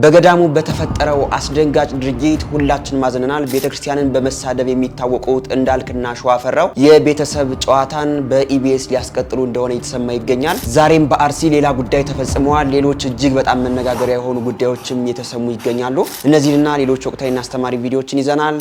በገዳሙ በተፈጠረው አስደንጋጭ ድርጊት ሁላችን ማዘነናል። ቤተክርስቲያንን በመሳደብ የሚታወቁት እንዳልክና ሸዋፈራው የቤተሰብ ጨዋታን በኢቢኤስ ሊያስቀጥሉ እንደሆነ እየተሰማ ይገኛል። ዛሬም በአርሲ ሌላ ጉዳይ ተፈጽሟል። ሌሎች እጅግ በጣም መነጋገሪያ የሆኑ ጉዳዮችም እየተሰሙ ይገኛሉ። እነዚህና ሌሎች ወቅታዊና አስተማሪ ቪዲዮዎችን ይዘናል።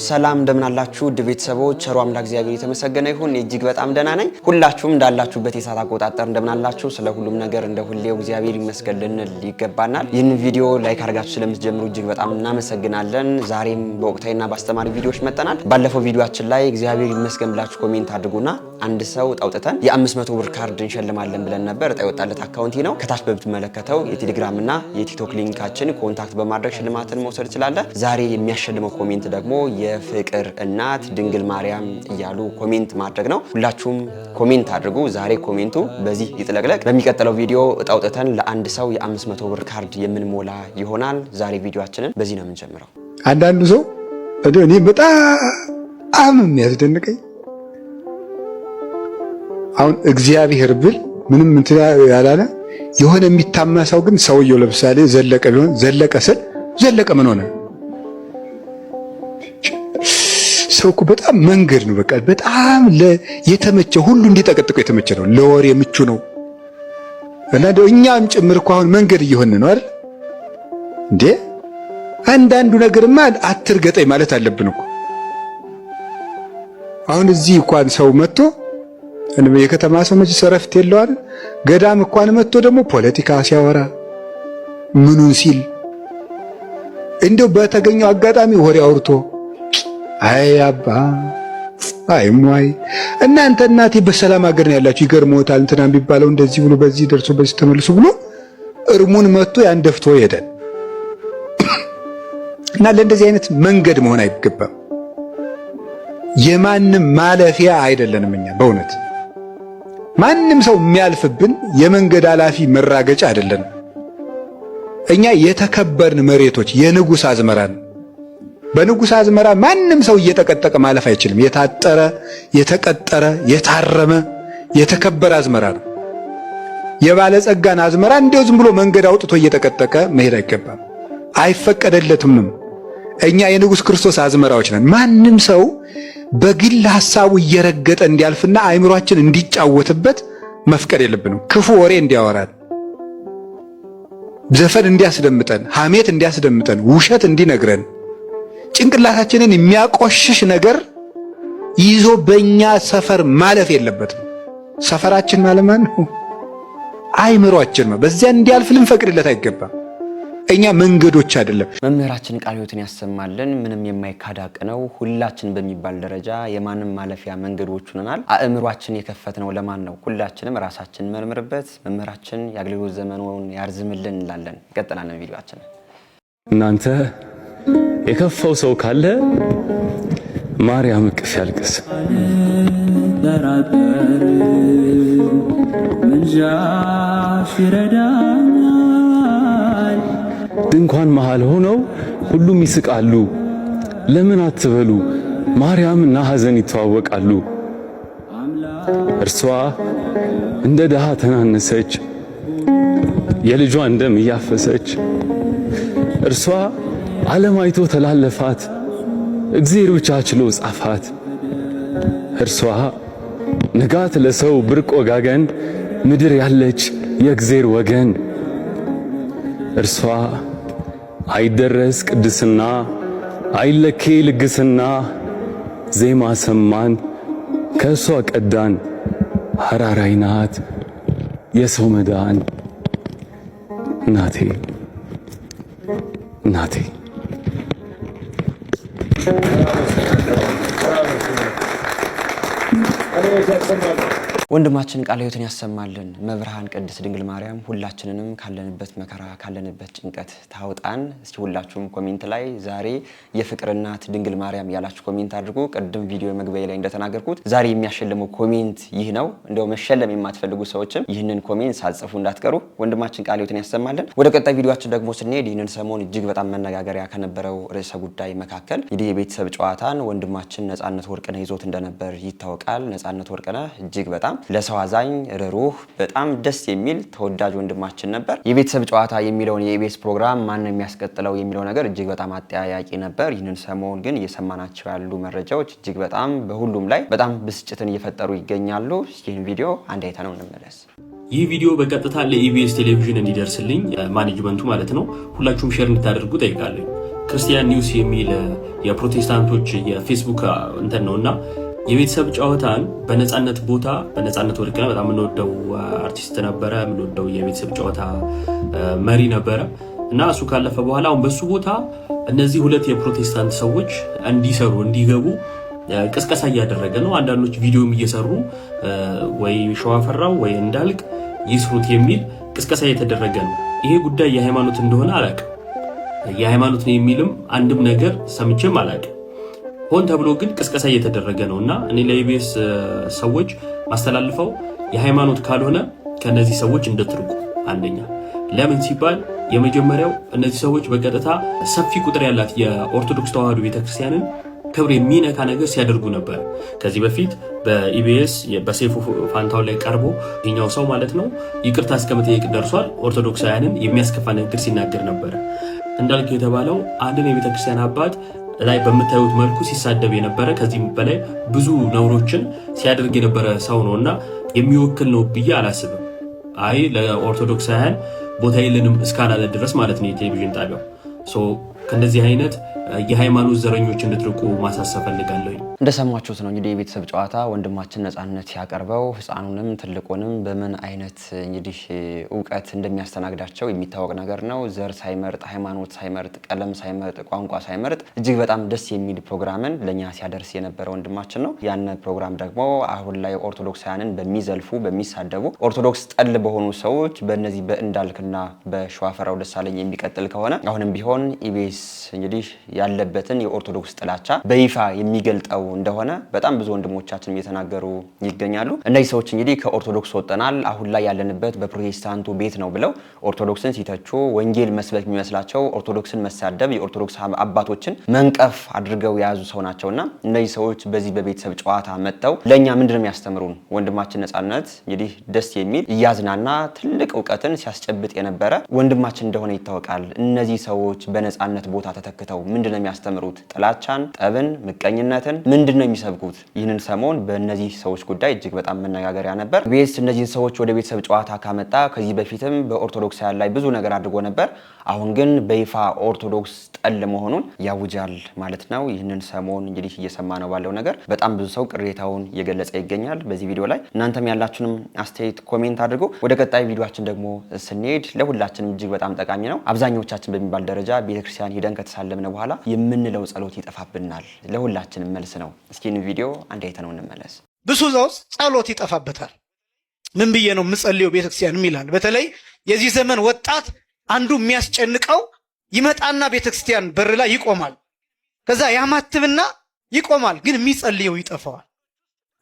ሰላም እንደምን አላችሁ? ውድ ቤተሰቦች ቸሩ አምላክ እግዚአብሔር የተመሰገነ ይሁን። እጅግ በጣም ደህና ነኝ። ሁላችሁም እንዳላችሁበት የሰዓት አቆጣጠር እንደምን አላችሁ? ስለ ሁሉም ነገር እንደ ሁሌው እግዚአብሔር ይመስገን ልንል ይገባናል። ይህን ቪዲዮ ላይክ አድርጋችሁ ስለምትጀምሩ እጅግ በጣም እናመሰግናለን። ዛሬም በወቅታዊና በአስተማሪ ቪዲዮዎች መጥተናል። ባለፈው ቪዲዮአችን ላይ እግዚአብሔር ይመስገን ብላችሁ ኮሜንት አድርጉና አንድ ሰው ጣውጥተን የ500 ብር ካርድ እንሸልማለን ብለን ነበር። እጣ የወጣለት አካውንት ነው። ከታች በምትመለከተው የቴሌግራም እና የቲክቶክ ሊንካችን ኮንታክት በማድረግ ሽልማትን መውሰድ ትችላለህ። ዛሬ የሚያሸልመው ኮሜንት ደግሞ የፍቅር እናት ድንግል ማርያም እያሉ ኮሜንት ማድረግ ነው። ሁላችሁም ኮሜንት አድርጉ። ዛሬ ኮሜንቱ በዚህ ይጥለቅለቅ። በሚቀጥለው ቪዲዮ እጣ አውጥተን ለአንድ ሰው የ500 ብር ካርድ የምንሞላ ይሆናል። ዛሬ ቪዲዮአችንን በዚህ ነው የምንጀምረው። አንዳንዱ ሰው እኔ በጣም የሚያስደንቀኝ አሁን እግዚአብሔር ብል ምንም እንትን ያላለ የሆነ የሚታማ ሰው ግን ሰውየው ለምሳሌ ዘለቀ ቢሆን ዘለቀ ስል ዘለቀ ምን ሆነ? ሰው እኮ በጣም መንገድ ነው። በቃ በጣም የተመቸ ሁሉ እንዲጠቀጥቀው የተመቸ ነው። ለወሬ ምቹ ነው እና እኛም ጭምር እኮ አሁን መንገድ እየሆነ ነው አይደል እንዴ? አንዳንዱ ነገርማ አትርገጠኝ ማለት አለብን እኮ። አሁን እዚህ እንኳን ሰው መጥቶ የከተማ ሰው መቼ ሰረፍት የለዋል። ገዳም እንኳን መጥቶ ደግሞ ፖለቲካ ሲያወራ ምኑን ሲል እንደው በተገኘው አጋጣሚ ወሬ አውርቶ አይ አባ አይ ሟይ እናንተ በሰላም ሀገር ነው ያላችሁ ይገርሞታል እንትና የሚባለው እንደዚህ ብሎ በዚህ ደርሶ በዚህ ተመልሶ ብሎ እርሙን መጥቶ ያንደፍቶ ይሄዳል። እና ለእንደዚህ አይነት መንገድ መሆን አይገባም። የማንም ማለፊያ አይደለንም እኛ በእውነት ማንም ሰው የሚያልፍብን የመንገድ አላፊ መራገጫ አይደለም። እኛ የተከበርን መሬቶች የንጉሥ አዝመራን በንጉሥ አዝመራ ማንም ሰው እየተቀጠቀ ማለፍ አይችልም። የታጠረ የተቀጠረ የታረመ የተከበረ አዝመራ ነው። የባለጸጋን አዝመራ እንደው ዝም ብሎ መንገድ አውጥቶ እየተቀጠቀ መሄድ አይገባም፣ አይፈቀደለትምም። እኛ የንጉሥ ክርስቶስ አዝመራዎች ነን። ማንም ሰው በግል ሐሳቡ እየረገጠ እንዲያልፍና አእምሯችን እንዲጫወትበት መፍቀድ የለብንም። ክፉ ወሬ እንዲያወራን፣ ዘፈን እንዲያስደምጠን፣ ሐሜት እንዲያስደምጠን፣ ውሸት እንዲነግረን፣ ጭንቅላታችንን የሚያቆሽሽ ነገር ይዞ በእኛ ሰፈር ማለፍ የለበትም። ሰፈራችን ማለት ማን ነው? አእምሯችን ነው። በዚያ እንዲያልፍ ልንፈቅድለት አይገባም። እኛ መንገዶች አይደለም። መምህራችን ቃለ ሕይወትን ያሰማልን። ምንም የማይካድ ሀቅ ነው። ሁላችን በሚባል ደረጃ የማንም ማለፊያ መንገዶች ሆነናል። አእምሯችን የከፈትነው ለማን ነው? ሁላችንም ራሳችን መርምርበት። መምህራችን የአገልግሎት ዘመኑን ያርዝምልን እንላለን። እንቀጥላለን ቪዲዮአችን። እናንተ የከፋው ሰው ካለ ማርያም እቅፍ ያልቅስ። ደራደር መንጃሽ ይረዳኛል። ድንኳን መሃል ሆነው ሁሉም ይስቃሉ። ለምን አትበሉ? ማርያምና ሐዘን ይተዋወቃሉ። እርሷ እንደ ድሃ ተናነሰች፣ የልጇን ደም እያፈሰች። እርሷ ዓለም አይቶ ተላለፋት፣ እግዚአብሔር ብቻ ችሎ ጻፋት። እርሷ ንጋት ለሰው ብርቅ ወጋገን፣ ምድር ያለች የእግዚአብሔር ወገን። እርሷ አይደረስ ቅድስና፣ አይለኬ ልግስና። ዜማ ሰማን ከእሷ ቀዳን፣ ሐራራይ ናት የሰው መዳን። እናቴ እናቴ ወንድማችን ቃለ ሕይወትን ያሰማልን። መብርሃን ቅድስት ድንግል ማርያም ሁላችንንም ካለንበት መከራ ካለንበት ጭንቀት ታውጣን። እስቲ ሁላችሁም ኮሜንት ላይ ዛሬ የፍቅር እናት ድንግል ማርያም ያላችሁ ኮሜንት አድርጉ። ቅድም ቪዲዮ መግቢያ ላይ እንደተናገርኩት ዛሬ የሚያሸልመው ኮሜንት ይህ ነው። እንደው መሸለም የማትፈልጉ ሰዎችም ይህንን ኮሜንት ሳጽፉ እንዳትቀሩ። ወንድማችን ቃለ ሕይወትን ያሰማልን። ወደ ቀጣይ ቪዲዮአችን ደግሞ ስንሄድ ይህንን ሰሞን እጅግ በጣም መነጋገሪያ ከነበረው ርዕሰ ጉዳይ መካከል እንግዲህ የቤተሰብ ጨዋታን ወንድማችን ነጻነት ወርቅነህ ይዞት እንደነበር ይታወቃል። ነጻነት ወርቅነህ እጅግ በጣም ለሰው አዛኝ ርሩህ በጣም ደስ የሚል ተወዳጅ ወንድማችን ነበር። የቤተሰብ ጨዋታ የሚለውን የኢቢኤስ ፕሮግራም ማን ነው የሚያስቀጥለው የሚለው ነገር እጅግ በጣም አጠያያቂ ነበር። ይህንን ሰሞን ግን እየሰማናቸው ያሉ መረጃዎች እጅግ በጣም በሁሉም ላይ በጣም ብስጭትን እየፈጠሩ ይገኛሉ። ይህን ቪዲዮ አንድ አይተነው እንመለስ። ይህ ቪዲዮ በቀጥታ ለኢቢኤስ ቴሌቪዥን እንዲደርስልኝ ማኔጅመንቱ ማለት ነው ሁላችሁም ሼር እንድታደርጉ ጠይቃለሁ። ክርስቲያን ኒውስ የሚል የፕሮቴስታንቶች የፌስቡክ እንትን ነውና የቤተሰብ ጨዋታን በነፃነት ቦታ በነፃነት ወርቅነህ በጣም የምንወደው አርቲስት ነበረ፣ የምንወደው የቤተሰብ ጨዋታ መሪ ነበረ እና እሱ ካለፈ በኋላ አሁን በሱ ቦታ እነዚህ ሁለት የፕሮቴስታንት ሰዎች እንዲሰሩ እንዲገቡ ቅስቀሳ እያደረገ ነው። አንዳንዶች ቪዲዮም እየሰሩ ወይ ሸዋፈራው ወይ እንዳልክ ይስሩት የሚል ቅስቀሳ እየተደረገ ነው። ይሄ ጉዳይ የሃይማኖት እንደሆነ አላውቅም። የሃይማኖት ነው የሚልም አንድም ነገር ሰምቼም አላውቅም። ሆን ተብሎ ግን ቅስቀሳ እየተደረገ ነውና እኔ ለኢቢኤስ ሰዎች ማስተላልፈው የሃይማኖት ካልሆነ ከነዚህ ሰዎች እንድትርቁ። አንደኛ ለምን ሲባል የመጀመሪያው እነዚህ ሰዎች በቀጥታ ሰፊ ቁጥር ያላት የኦርቶዶክስ ተዋህዶ ቤተክርስቲያንን ክብር የሚነካ ነገር ሲያደርጉ ነበር። ከዚህ በፊት በኢቢኤስ በሰይፉ ፋንታው ላይ ቀርቦ ይኛው ሰው ማለት ነው ይቅርታ እስከመጠየቅ ደርሷል። ኦርቶዶክሳውያንን የሚያስከፋ ንግግር ሲናገር ነበር። እንዳልክ የተባለው አንድን የቤተክርስቲያን አባት ላይ በምታዩት መልኩ ሲሳደብ የነበረ ከዚህም በላይ ብዙ ነውሮችን ሲያደርግ የነበረ ሰው ነውና የሚወክል ነው ብዬ አላስብም። አይ ለኦርቶዶክሳውያን ቦታ የለንም እስካላለ ድረስ ማለት ነው የቴሌቪዥን ጣቢያው ከእንደዚህ አይነት የሃይማኖት ዘረኞች እንድትርቁ ማሳሰብ ፈልጋለሁ። እንደሰማችሁት ነው እንግዲህ የቤተሰብ ጨዋታ ወንድማችን ነፃነት ያቀርበው ህፃኑንም ትልቁንም በምን አይነት እንግዲህ ዕውቀት እንደሚያስተናግዳቸው የሚታወቅ ነገር ነው። ዘር ሳይመርጥ፣ ሃይማኖት ሳይመርጥ፣ ቀለም ሳይመርጥ፣ ቋንቋ ሳይመርጥ እጅግ በጣም ደስ የሚል ፕሮግራምን ለኛ ሲያደርስ የነበረ ወንድማችን ነው። ያን ፕሮግራም ደግሞ አሁን ላይ ኦርቶዶክሳውያንን በሚዘልፉ በሚሳደቡ ኦርቶዶክስ ጠል በሆኑ ሰዎች በእነዚህ በእንዳልክና በሸዋፈራው ደሳለኝ የሚቀጥል ከሆነ አሁንም ቢሆን ኢቢኤስ እንግዲህ ያለበትን የኦርቶዶክስ ጥላቻ በይፋ የሚገልጠው እንደሆነ በጣም ብዙ ወንድሞቻችን እየተናገሩ ይገኛሉ። እነዚህ ሰዎች እንግዲህ ከኦርቶዶክስ ወጥተናል፣ አሁን ላይ ያለንበት በፕሮቴስታንቱ ቤት ነው ብለው ኦርቶዶክስን ሲተቹ ወንጌል መስበክ የሚመስላቸው ኦርቶዶክስን መሳደብ የኦርቶዶክስ አባቶችን መንቀፍ አድርገው የያዙ ሰው ናቸውና እነዚህ ሰዎች በዚህ በቤተሰብ ጨዋታ መጥተው ለኛ ምንድነው የሚያስተምሩን? ወንድማችን ነፃነት እንግዲህ ደስ የሚል እያዝናና ትልቅ ዕውቀትን ሲያስጨብጥ የነበረ ወንድማችን እንደሆነ ይታወቃል። እነዚህ ሰዎች በነፃነት ቦታ ተተክተው ምንድነው የሚያስተምሩት? ጥላቻን፣ ጠብን፣ ምቀኝነትን ምንድነው የሚሰብኩት? ይህንን ሰሞን በእነዚህ ሰዎች ጉዳይ እጅግ በጣም መነጋገሪያ ነበር። ኢቢኤስ እነዚህን ሰዎች ወደ ቤተሰብ ጨዋታ ካመጣ ከዚህ በፊትም በኦርቶዶክሳውያን ላይ ብዙ ነገር አድርጎ ነበር። አሁን ግን በይፋ ኦርቶዶክስ ጠል መሆኑን ያውጃል ማለት ነው። ይህንን ሰሞን እንግዲህ እየሰማ ነው ባለው ነገር በጣም ብዙ ሰው ቅሬታውን እየገለጸ ይገኛል። በዚህ ቪዲዮ ላይ እናንተም ያላችሁንም አስተያየት ኮሜንት አድርጎ ወደ ቀጣይ ቪዲዮአችን ደግሞ ስንሄድ ለሁላችንም እጅግ በጣም ጠቃሚ ነው። አብዛኞቻችን በሚባል ደረጃ ቤተክርስቲያን ሄደን ከተሳለምነ በኋላ የምንለው ጸሎት ይጠፋብናል። ለሁላችንም መልስ ነው። እስኪ ቪዲዮ አንድ አይተነው እንመለስ። ብዙ ሰው ጸሎት ይጠፋበታል። ምን ብዬ ነው የምጸልየው ቤተክርስቲያን ይላል። በተለይ የዚህ ዘመን ወጣት አንዱ የሚያስጨንቀው ይመጣና ቤተክርስቲያን በር ላይ ይቆማል። ከዛ ያማትብና ይቆማል፣ ግን የሚጸልየው ይጠፋዋል።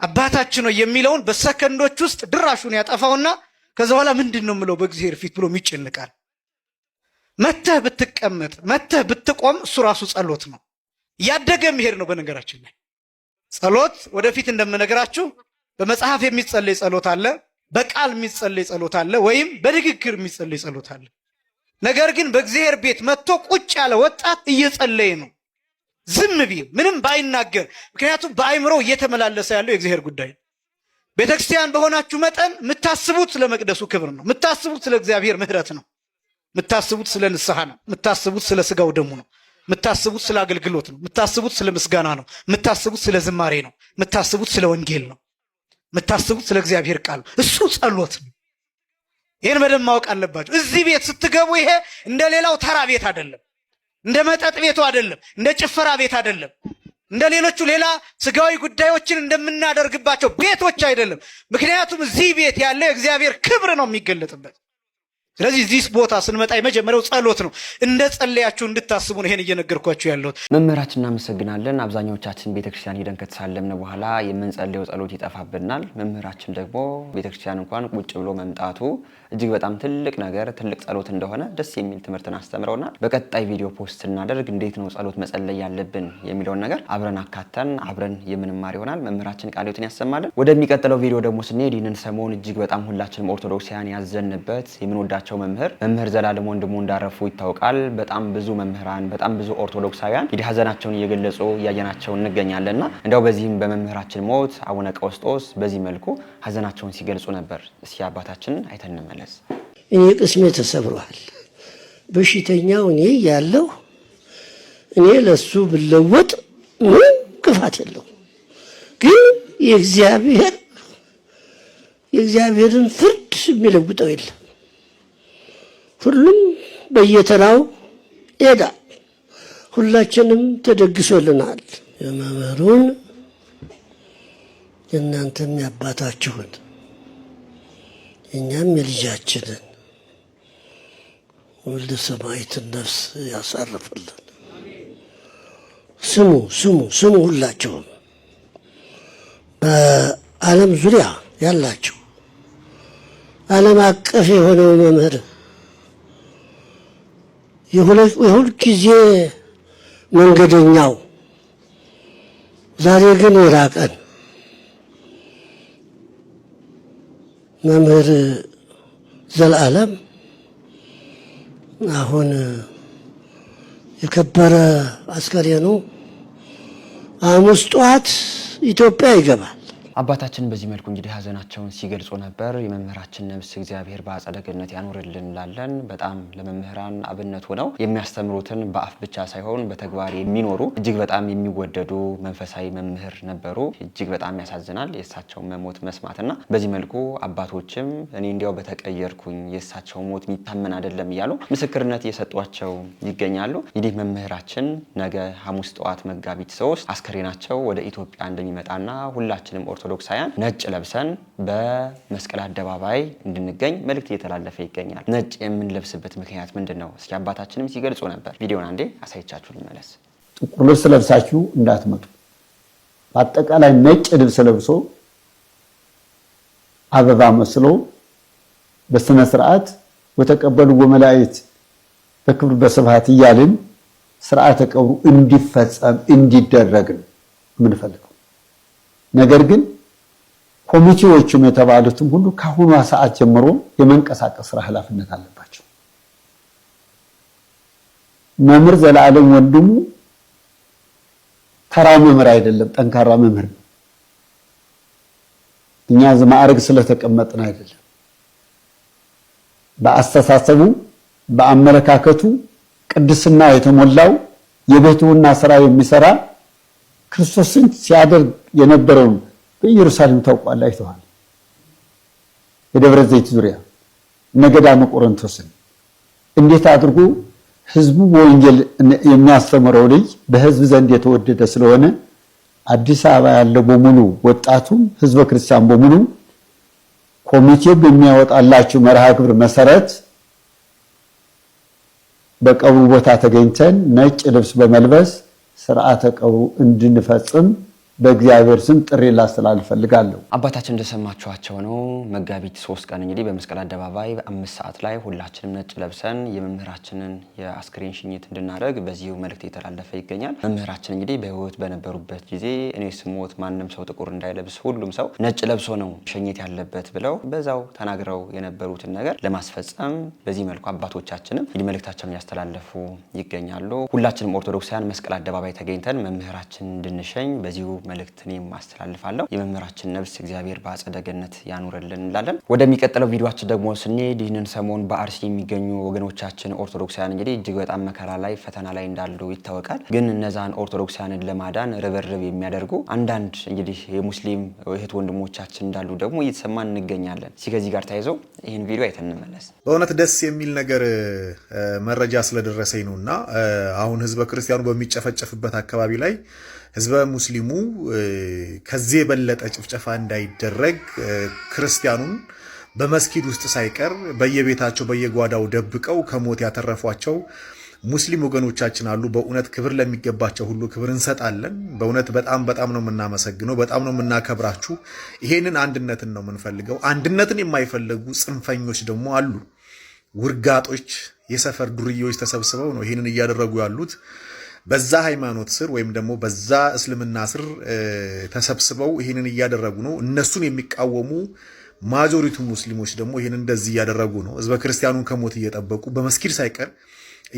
አባታችን ነው የሚለውን በሰከንዶች ውስጥ ድራሹን ያጠፋውና ከዛ በኋላ ምንድነው የምለው በእግዚአብሔር ፊት ብሎ ይጨንቃል። መተህ ብትቀመጥ መተህ ብትቆም እሱ ራሱ ጸሎት ነው። ያደገ መሄድ ነው። በነገራችን ላይ ጸሎት ወደፊት እንደምነግራችሁ በመጽሐፍ የሚጸለይ ጸሎት አለ፣ በቃል የሚጸለይ ጸሎት አለ፣ ወይም በንግግር የሚጸለይ ጸሎት አለ። ነገር ግን በእግዚአብሔር ቤት መጥቶ ቁጭ ያለ ወጣት እየጸለየ ነው፣ ዝም ቢል ምንም ባይናገር። ምክንያቱም በአይምሮ እየተመላለሰ ያለው የእግዚአብሔር ጉዳይ ነው። ቤተክርስቲያን በሆናችሁ መጠን የምታስቡት ስለ መቅደሱ ክብር ነው፣ የምታስቡት ስለ እግዚአብሔር ምሕረት ነው፣ የምታስቡት ስለ ንስሐ ነው፣ የምታስቡት ስለ ስጋው ደሙ ነው፣ የምታስቡት ስለ አገልግሎት ነው፣ የምታስቡት ስለ ምስጋና ነው፣ የምታስቡት ስለ ዝማሬ ነው፣ የምታስቡት ስለ ወንጌል ነው፣ የምታስቡት ስለ እግዚአብሔር ቃል ነው። እሱ ጸሎት ነው። ይህን በደንብ ማወቅ አለባቸው። እዚህ ቤት ስትገቡ ይሄ እንደ ሌላው ተራ ቤት አይደለም፣ እንደ መጠጥ ቤቱ አይደለም፣ እንደ ጭፈራ ቤት አይደለም፣ እንደ ሌሎቹ ሌላ ስጋዊ ጉዳዮችን እንደምናደርግባቸው ቤቶች አይደለም። ምክንያቱም እዚህ ቤት ያለ እግዚአብሔር ክብር ነው የሚገለጥበት። ስለዚህ እዚህ ቦታ ስንመጣ የመጀመሪያው ጸሎት ነው። እንደ ጸለያችሁ እንድታስቡ ነው ይሄን እየነገርኳችሁ ያለሁት። መምህራችን እናመሰግናለን። አብዛኞቻችን ቤተክርስቲያን ሄደን ከተሳለምን በኋላ የምንጸልየው ጸሎት ይጠፋብናል። መምህራችን ደግሞ ቤተክርስቲያን እንኳን ቁጭ ብሎ መምጣቱ እጅግ በጣም ትልቅ ነገር ትልቅ ጸሎት እንደሆነ ደስ የሚል ትምህርትን አስተምረውናል። በቀጣይ ቪዲዮ ፖስት እናደርግ እንዴት ነው ጸሎት መጸለይ ያለብን የሚለውን ነገር አብረን አካተን አብረን የምንማር ይሆናል። መምህራችን ቃለ ሕይወትን ያሰማልን። ወደሚቀጥለው ቪዲዮ ደግሞ ስንሄድ ይህንን ሰሞን እጅግ በጣም ሁላችንም ኦርቶዶክሳውያን ያዘንበት የምንወዳቸው መምህር ዘላለም ወንድሙ እንዳረፉ ይታወቃል። በጣም ብዙ መምህራን በጣም ብዙ ኦርቶዶክሳውያን እንግዲህ ሀዘናቸውን እየገለጹ እያየናቸው እንገኛለንና እንደው በዚህም በመምህራችን ሞት አቡነ ቀውስጦስ በዚህ መልኩ ሀዘናቸውን ሲገልጹ ነበር። እስኪ አባታችንን አይተን እንመለስ። እኔ ቅስሜ ተሰብሯል። በሽተኛው እኔ ያለው እኔ ለሱ ብለወጥ ምን ክፋት የለው፣ ግን የእግዚአብሔርን ፍርድ የሚለውጠው የለም። ሁሉም በየተራው ሄዳ ሁላችንም ተደግሶልናል። የመምህሩን የእናንተም ያባታችሁን የእኛም የልጃችንን ወልደ ሰማዕትን ነፍስ ያሳርፍልን። ስሙ ሁላችሁም በዓለም ዙሪያ ያላችሁ ዓለም አቀፍ የሆነው መምህር የሁል ጊዜ መንገደኛው ዛሬ ግን የራቀን መምህር ዘላለም አሁን የከበረ አስከሬኑ ሐሙስ ጠዋት ኢትዮጵያ ይገባል። አባታችን በዚህ መልኩ እንግዲህ ሀዘናቸውን ሲገልጹ ነበር። የመምህራችን ነፍስ እግዚአብሔር በአጸደ ገነት ያኖርልን እንላለን። በጣም ለመምህራን አብነት ሆነው የሚያስተምሩትን በአፍ ብቻ ሳይሆን በተግባር የሚኖሩ እጅግ በጣም የሚወደዱ መንፈሳዊ መምህር ነበሩ። እጅግ በጣም ያሳዝናል የእሳቸው መሞት መስማትና በዚህ መልኩ አባቶችም እኔ እንዲያው በተቀየርኩኝ የእሳቸው ሞት የሚታመን አይደለም እያሉ ምስክርነት እየሰጧቸው ይገኛሉ። እንግዲህ መምህራችን ነገ ሐሙስ ጠዋት መጋቢት 3 አስከሬናቸው ወደ ኢትዮጵያ እንደሚመጣና ሁላችንም ኦርቶዶክሳውያን ነጭ ለብሰን በመስቀል አደባባይ እንድንገኝ መልእክት እየተላለፈ ይገኛል። ነጭ የምንለብስበት ምክንያት ምንድን ነው? እስኪ አባታችንም ሲገልጹ ነበር። ቪዲዮን አንዴ አሳይቻችሁ ልመለስ። ጥቁር ልብስ ለብሳችሁ እንዳትመጡ። በአጠቃላይ ነጭ ልብስ ለብሶ አበባ መስሎ በስነ ስርዓት ወተቀበሉ ወመላእክት በክብር በስብሐት እያልን ስርዓተ ቀብሩ እንዲፈጸም እንዲደረግ ነው የምንፈልገው። ነገር ግን ኮሚቴዎቹም የተባሉትም ሁሉ ከአሁኗ ሰዓት ጀምሮ የመንቀሳቀስ ስራ ኃላፊነት አለባቸው። መምህር ዘላለም ወንድሙ ተራ መምህር አይደለም፣ ጠንካራ መምህር ነው። እኛ ማዕረግ ስለተቀመጥን አይደለም። በአስተሳሰቡ በአመለካከቱ ቅድስና የተሞላው የቤቱና ስራ የሚሰራ ክርስቶስን ሲያደርግ የነበረውን በኢየሩሳሌም ታውቋል፣ አይተዋል። የደብረ ዘይት ዙሪያ ነገዳመ ቆሮንቶስን እንዴት አድርጎ ህዝቡ በወንጌል የሚያስተምረው ልጅ በህዝብ ዘንድ የተወደደ ስለሆነ አዲስ አበባ ያለው በሙሉ ወጣቱም ህዝበ ክርስቲያን በሙሉ ኮሚቴው በሚያወጣላችሁ መርሃ ግብር መሰረት በቀብሩ ቦታ ተገኝተን ነጭ ልብስ በመልበስ ስርዓተ ቀብሩ እንድንፈጽም በእግዚአብሔር ስም ጥሪ ላስተላልፍ ፈልጋለሁ። አባታችን እንደሰማችኋቸው ነው። መጋቢት 3 ቀን እንግዲህ በመስቀል አደባባይ 5 ሰዓት ላይ ሁላችንም ነጭ ለብሰን የመምህራችንን የአስክሬን ሽኝት እንድናደርግ በዚሁ መልእክት የተላለፈ ይገኛል። መምህራችን እንግዲህ በህይወት በነበሩበት ጊዜ እኔ ስሞት ማንም ሰው ጥቁር እንዳይለብስ ሁሉም ሰው ነጭ ለብሶ ነው ሸኝት ያለበት ብለው በዛው ተናግረው የነበሩትን ነገር ለማስፈጸም በዚህ መልኩ አባቶቻችንም እንግዲህ መልእክታቸውን ያስተላለፉ ይገኛሉ። ሁላችንም ኦርቶዶክሳውያን መስቀል አደባባይ ተገኝተን መምህራችን እንድንሸኝ በዚሁ መልእክት እኔም አስተላልፋለሁ። የመምህራችን ነፍስ እግዚአብሔር በአጸደ ገነት ያኑርልን እንላለን። ወደሚቀጥለው ቪዲዮአችን ደግሞ ስንሄድ ይህንን ሰሞን በአርሲ የሚገኙ ወገኖቻችን ኦርቶዶክሳውያን እንግዲህ እጅግ በጣም መከራ ላይ ፈተና ላይ እንዳሉ ይታወቃል። ግን እነዛን ኦርቶዶክሳውያንን ለማዳን ርብርብ የሚያደርጉ አንዳንድ እንግዲህ የሙስሊም እህት ወንድሞቻችን እንዳሉ ደግሞ እየተሰማን እንገኛለን። ከዚህ ጋር ተያይዞ ይህን ቪዲዮ አይተን እንመለስ። በእውነት ደስ የሚል ነገር መረጃ ስለደረሰኝ ነውና አሁን ህዝበ ክርስቲያኑ በሚጨፈጨፍበት አካባቢ ላይ ህዝበ ሙስሊሙ ከዚህ የበለጠ ጭፍጨፋ እንዳይደረግ ክርስቲያኑን በመስጊድ ውስጥ ሳይቀር በየቤታቸው በየጓዳው ደብቀው ከሞት ያተረፏቸው ሙስሊም ወገኖቻችን አሉ። በእውነት ክብር ለሚገባቸው ሁሉ ክብር እንሰጣለን። በእውነት በጣም ነው የምናመሰግነው፣ በጣም ነው የምናከብራችሁ። ይሄንን አንድነትን ነው የምንፈልገው። አንድነትን የማይፈልጉ ጽንፈኞች ደግሞ አሉ። ውርጋጦች፣ የሰፈር ዱርዬዎች ተሰብስበው ነው ይሄንን እያደረጉ ያሉት። በዛ ሃይማኖት ስር ወይም ደግሞ በዛ እስልምና ስር ተሰብስበው ይሄንን እያደረጉ ነው። እነሱን የሚቃወሙ ማጆሪቱ ሙስሊሞች ደግሞ ይሄንን እንደዚህ እያደረጉ ነው። ህዝበ ክርስቲያኑን ከሞት እየጠበቁ በመስጊድ ሳይቀር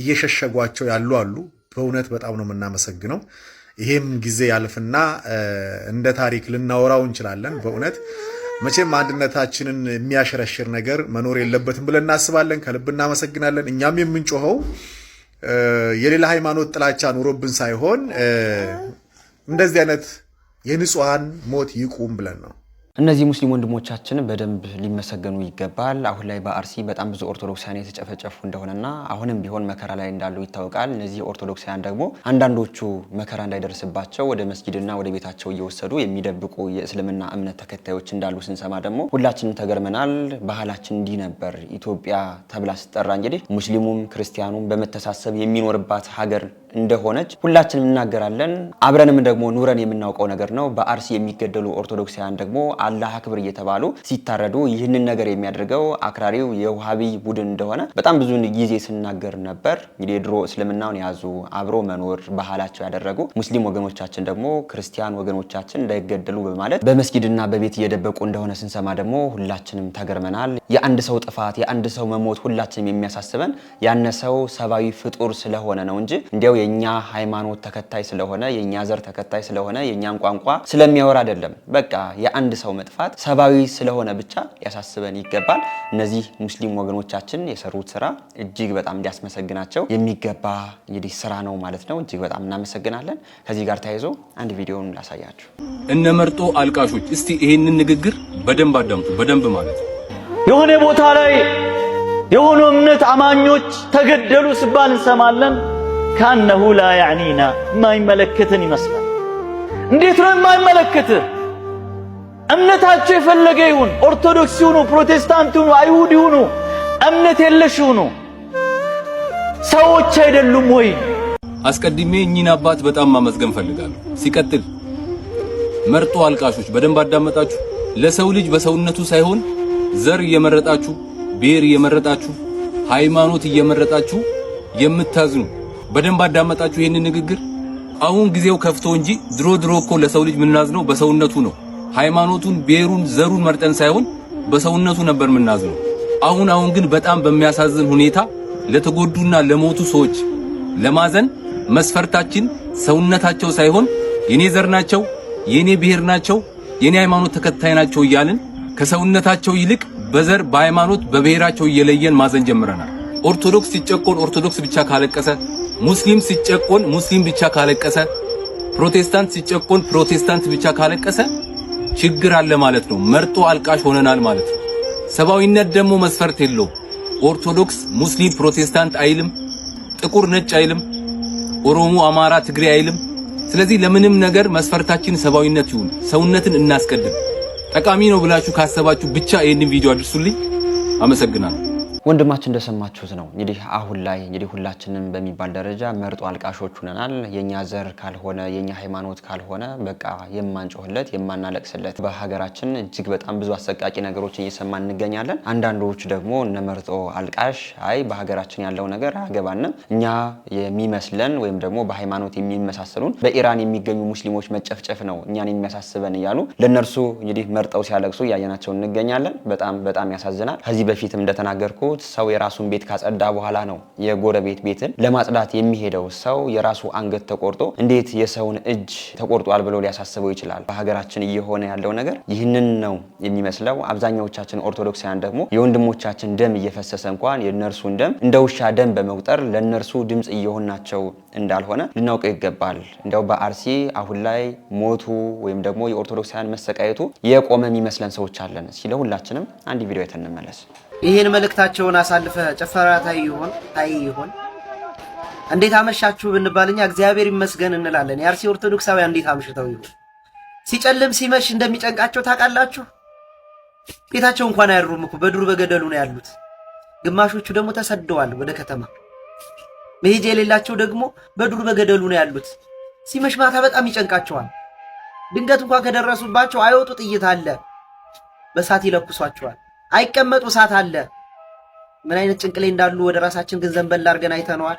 እየሸሸጓቸው ያሉ አሉ። በእውነት በጣም ነው የምናመሰግነው። ይሄም ጊዜ ያልፍና እንደ ታሪክ ልናወራው እንችላለን። በእውነት መቼም አንድነታችንን የሚያሸረሽር ነገር መኖር የለበትም ብለን እናስባለን። ከልብ እናመሰግናለን። እኛም የምንጮኸው የሌላ ሃይማኖት ጥላቻ ኑሮብን ሳይሆን እንደዚህ አይነት የንጹሃን ሞት ይቁም ብለን ነው። እነዚህ ሙስሊም ወንድሞቻችን በደንብ ሊመሰገኑ ይገባል። አሁን ላይ በአርሲ በጣም ብዙ ኦርቶዶክሳውያን የተጨፈጨፉ እንደሆነና አሁንም ቢሆን መከራ ላይ እንዳሉ ይታወቃል። እነዚህ ኦርቶዶክሳውያን ደግሞ አንዳንዶቹ መከራ እንዳይደርስባቸው ወደ መስጊድና ወደ ቤታቸው እየወሰዱ የሚደብቁ የእስልምና እምነት ተከታዮች እንዳሉ ስንሰማ ደግሞ ሁላችንም ተገርመናል። ባህላችን እንዲህ ነበር። ኢትዮጵያ ተብላ ስትጠራ እንግዲህ ሙስሊሙም ክርስቲያኑም በመተሳሰብ የሚኖርባት ሀገር እንደሆነች ሁላችንም እናገራለን። አብረንም ደግሞ ኑረን የምናውቀው ነገር ነው። በአርሲ የሚገደሉ ኦርቶዶክሳውያን ደግሞ አላህ አክብር እየተባሉ ሲታረዱ ይህንን ነገር የሚያደርገው አክራሪው የውሃቢ ቡድን እንደሆነ በጣም ብዙ ጊዜ ስናገር ነበር። እንግዲህ የድሮ እስልምናውን ያዙ አብሮ መኖር ባህላቸው ያደረጉ ሙስሊም ወገኖቻችን ደግሞ ክርስቲያን ወገኖቻችን እንዳይገደሉ በማለት በመስጊድና በቤት እየደበቁ እንደሆነ ስንሰማ ደግሞ ሁላችንም ተገርመናል። የአንድ ሰው ጥፋት የአንድ ሰው መሞት ሁላችንም የሚያሳስበን ያነ ሰው ሰብአዊ ፍጡር ስለሆነ ነው እንጂ እንዲያው የኛ ሃይማኖት ተከታይ ስለሆነ የኛ ዘር ተከታይ ስለሆነ የኛን ቋንቋ ስለሚያወራ አይደለም። በቃ የአንድ ሰው መጥፋት ሰብአዊ ስለሆነ ብቻ ያሳስበን ይገባል። እነዚህ ሙስሊም ወገኖቻችን የሰሩት ስራ እጅግ በጣም እንዲያስመሰግናቸው የሚገባ እንግዲህ ስራ ነው ማለት ነው። እጅግ በጣም እናመሰግናለን። ከዚህ ጋር ተያይዞ አንድ ቪዲዮውን ላሳያችሁ። እነ መርጦ አልቃሾች እስቲ ይሄንን ንግግር በደንብ አዳምጡ። በደንብ ማለት የሆነ ቦታ ላይ የሆኑ እምነት አማኞች ተገደሉ ሲባል እንሰማለን። ካነሁ ላ ያዕኒና የማይመለከትን ይመስላል። እንዴት ነው የማይመለከትህ? እምነታቸው የፈለገ ይሁን፣ ኦርቶዶክስ ይሁኑ፣ ፕሮቴስታንት ይሁኑ፣ አይሁድ ይሁኑ፣ እምነት የለሽ ይሁኑ፣ ሰዎች አይደሉም ወይ? አስቀድሜ እኚህን አባት በጣም ማመስገን ፈልጋለሁ። ሲቀጥል መርጦ አልቃሾች በደንብ አዳመጣችሁ። ለሰው ልጅ በሰውነቱ ሳይሆን ዘር እየመረጣችሁ፣ ብሔር እየመረጣችሁ፣ ሃይማኖት እየመረጣችሁ የምታዝኑ በደንብ አዳመጣችሁ ይሄንን ንግግር። አሁን ጊዜው ከፍቶ እንጂ ድሮ እኮ ለሰው ልጅ ምናዝነው በሰውነቱ ነው። ሃይማኖቱን፣ ብሔሩን፣ ዘሩን መርጠን ሳይሆን በሰውነቱ ነበር ምናዝነው። አሁን ግን በጣም በሚያሳዝን ሁኔታ ለተጎዱና ለሞቱ ሰዎች ለማዘን መስፈርታችን ሰውነታቸው ሳይሆን የኔ ዘር ናቸው፣ የኔ ብሔር ናቸው፣ የኔ ሃይማኖት ተከታይ ናቸው እያልን ከሰውነታቸው ይልቅ በዘር በሃይማኖት በብሔራቸው እየለየን ማዘን ጀምረናል። ኦርቶዶክስ ሲጨቆን ኦርቶዶክስ ብቻ ካለቀሰ፣ ሙስሊም ሲጨቆን ሙስሊም ብቻ ካለቀሰ፣ ፕሮቴስታንት ሲጨቆን ፕሮቴስታንት ብቻ ካለቀሰ ችግር አለ ማለት ነው። መርጦ አልቃሽ ሆነናል ማለት ነው። ሰብአዊነት ደግሞ መስፈርት የለው። ኦርቶዶክስ ሙስሊም ፕሮቴስታንት አይልም፣ ጥቁር ነጭ አይልም፣ ኦሮሞ አማራ ትግሬ አይልም። ስለዚህ ለምንም ነገር መስፈርታችን ሰብአዊነት ይሁን። ሰውነትን እናስቀድም። ጠቃሚ ነው ብላችሁ ካሰባችሁ ብቻ ይሄንን ቪዲዮ አድርሱልኝ። አመሰግናለሁ። ወንድማችን እንደሰማችሁት ነው እንግዲህ አሁን ላይ እንግዲህ ሁላችንም በሚባል ደረጃ መርጦ አልቃሾች ሆነናል። የኛ ዘር ካልሆነ የኛ ሃይማኖት ካልሆነ በቃ የማንጮህለት የማናለቅስለት በሀገራችን እጅግ በጣም ብዙ አሰቃቂ ነገሮችን እየሰማን እንገኛለን። አንዳንዶቹ ደግሞ እነ መርጦ አልቃሽ አይ በሀገራችን ያለው ነገር አያገባንም፣ እኛ የሚመስለን ወይም ደግሞ በሃይማኖት የሚመሳሰሉን በኢራን የሚገኙ ሙስሊሞች መጨፍጨፍ ነው እኛን የሚያሳስበን እያሉ ለነርሱ እንግዲህ መርጠው ሲያለቅሱ እያየናቸው እንገኛለን። በጣም ያሳዝናል። ከዚህ በፊትም እንደተናገርኩ ሰው የራሱን ቤት ካጸዳ በኋላ ነው የጎረቤት ቤትን ለማጽዳት የሚሄደው። ሰው የራሱ አንገት ተቆርጦ እንዴት የሰውን እጅ ተቆርጧል ብሎ ሊያሳስበው ይችላል? በሀገራችን እየሆነ ያለው ነገር ይህንን ነው የሚመስለው። አብዛኛዎቻችን ኦርቶዶክሳውያን ደግሞ የወንድሞቻችን ደም እየፈሰሰ እንኳን የነርሱን ደም እንደ ውሻ ደም በመቁጠር ለነርሱ ድምጽ እየሆናቸው እንዳልሆነ ልናውቀው ይገባል። እንደው በአርሲ አሁን ላይ ሞቱ ወይም ደግሞ የኦርቶዶክሳውያን መሰቃየቱ የቆመ የሚመስለን ሰዎች አለን። ሲለ ሁላችንም አንድ ቪዲዮ አይተን እንመለስ። ይህን መልእክታቸውን አሳልፈ ጭፈራ ታይ ይሆን? እንዴት አመሻችሁ ብንባልኛ እግዚአብሔር ይመስገን እንላለን። የአርሲ ኦርቶዶክሳውያን እንዴት አምሽተው ይሆን? ሲጨልም ሲመሽ እንደሚጨንቃቸው ታውቃላችሁ። ቤታቸው እንኳን አያድሩም እኮ በዱር በገደሉ ነው ያሉት። ግማሾቹ ደግሞ ተሰደዋል ወደ ከተማ። መሄጃ የሌላቸው ደግሞ በዱር በገደሉ ነው ያሉት። ሲመሽ ማታ በጣም ይጨንቃቸዋል። ድንገት እንኳን ከደረሱባቸው አይወጡ፣ ጥይት አለ፣ በሳት ይለኩሷቸዋል። አይቀመጡ፣ እሳት አለ። ምን አይነት ጭንቅ ላይ እንዳሉ ወደ ራሳችን ግን ዘንበል አድርገን አይተነዋል።